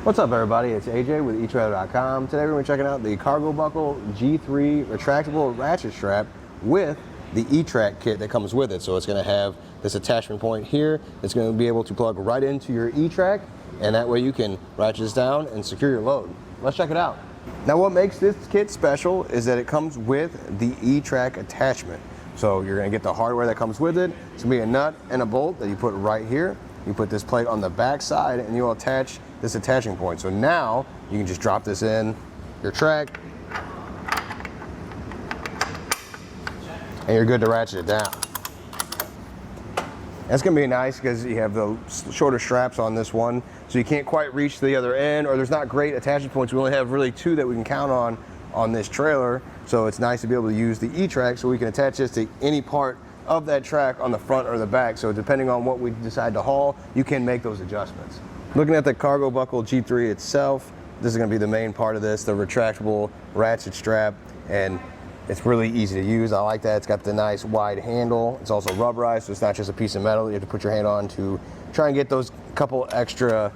What's up, everybody? It's AJ with etrailer.com. Today we're going to be checking out the CargoBuckle G3 Retractable Ratchet Strap with the ETrack kit that comes with it. So it's going to have this attachment point here that's going to be able to plug right into your ETrack, and that way you can ratchet this down and secure your load. Let's check it out. Now, what makes this kit special is that it comes with the ETrack attachment. So you're going to get the hardware that comes with it. It's going to be a nut and a bolt that you put right here. You put this plate on the back side and you'll attach this attaching point. So now you can just drop this in your track and you're good to ratchet it down. That's gonna be nice because you have the shorter straps on this one, so you can't quite reach the other end, or there's not great attachment points. We only have really two that we can count on this trailer. So it's nice to be able to use the ETrack so we can attach this to any part of that track on the front or the back. So depending on what we decide to haul, you can make those adjustments. Looking at the CargoBuckle G3 itself, this is going to be the main part of this, the retractable ratchet strap, and it's really easy to use. I like that. It's got the nice wide handle. It's also rubberized, so it's not just a piece of metal you have to put your hand on to try and get those couple extra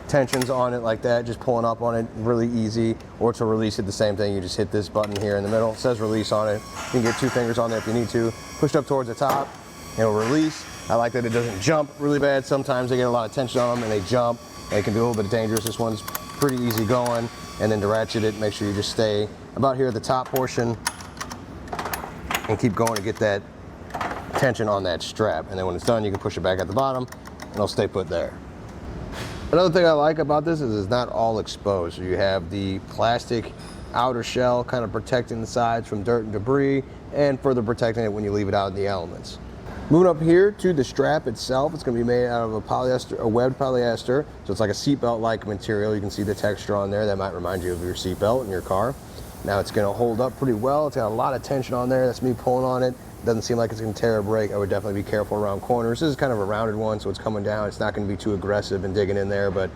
tensions on it like that. Just pulling up on it, really easy. Or to release it, the same thing. You just hit this button here in the middle. It says release on it. You can get two fingers on there if you need to. Push up towards the top, and it'll release. I like that it doesn't jump really bad. Sometimes they get a lot of tension on them and they jump. And it can be a little bit dangerous. This one's pretty easy going. And then to ratchet it, make sure you just stay about here at the top portion and keep going to get that tension on that strap. And then when it's done, you can push it back at the bottom and it'll stay put there. Another thing I like about this is it's not all exposed. So you have the plastic outer shell kind of protecting the sides from dirt and debris and further protecting it when you leave it out in the elements. Moving up here to the strap itself, it's going to be made out of a webbed polyester, so it's like a seatbelt-like material. You can see the texture on there. That might remind you of your seatbelt in your car. Now it's going to hold up pretty well. It's got a lot of tension on there. That's me pulling on it. Doesn't seem like it's going to tear or break. I would definitely be careful around corners. This is kind of a rounded one, so it's coming down. It's not going to be too aggressive and digging in there, but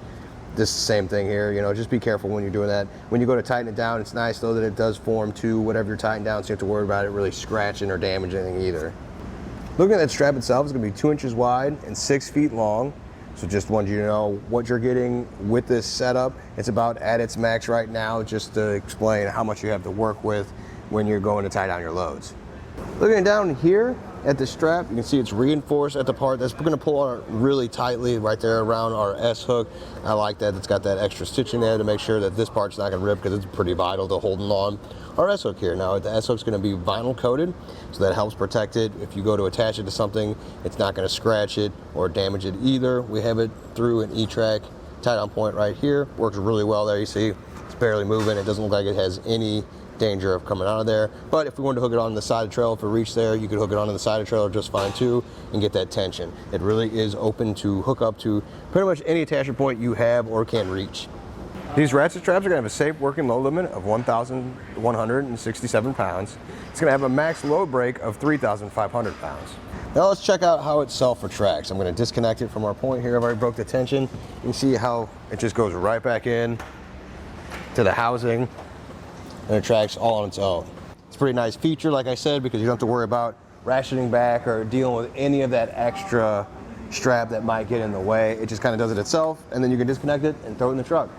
this is the same thing here. You know, just be careful when you're doing that. When you go to tighten it down, it's nice though that it does form to whatever you're tightening down, so you have to worry about it really scratching or damaging anything either. Looking at that strap itself, it's going to be 2 inches wide and 6 feet long. So just want you to know what you're getting with this setup. It's about at its max right now, just to explain how much you have to work with when you're going to tie down your loads. Looking down here at the strap, you can see it's reinforced at the part that's going to pull on it really tightly right there around our S hook. I like that. It's got that extra stitch in there to make sure that this part's not going to rip, because it's pretty vital to holding on our S hook here. Now the S hook's going to be vinyl coated, so that helps protect it. If you go to attach it to something, it's not going to scratch it or damage it either. We have it through an ETrack tie down point right here. Works really well there. You see it's barely moving. It doesn't look like it has any danger of coming out of there. But if we wanted to hook it on the side of the trailer, if it reached there, you could hook it onto the side of the trailer just fine too and get that tension. It really is open to hook up to pretty much any attachment point you have or can reach. These ratchet straps are going to have a safe working load limit of 1,167 pounds. It's going to have a max load break of 3,500 pounds. Now let's check out how it self-retracts. I'm going to disconnect it from our point here. I've already broke the tension. You can see how it just goes right back in to the housing, and it tracks all on its own. It's a pretty nice feature, like I said, because you don't have to worry about ratcheting back or dealing with any of that extra strap that might get in the way. It just kind of does it itself, and then you can disconnect it and throw it in the truck.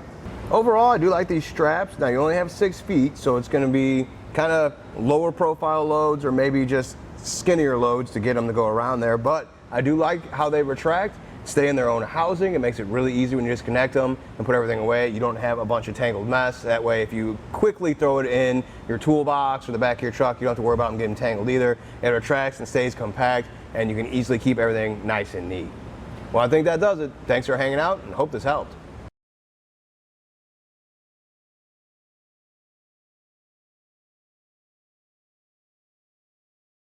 Overall, I do like these straps. Now you only have 6 feet, so it's going to be kind of lower profile loads or maybe just skinnier loads to get them to go around there, but I do like how they retract, stay in their own housing. It makes it really easy when you disconnect them and put everything away. You don't have a bunch of tangled mess. That way, if you quickly throw it in your toolbox or the back of your truck, you don't have to worry about them getting tangled either. It retracts and stays compact, and you can easily keep everything nice and neat. Well, I think that does it. Thanks for hanging out, and hope this helped.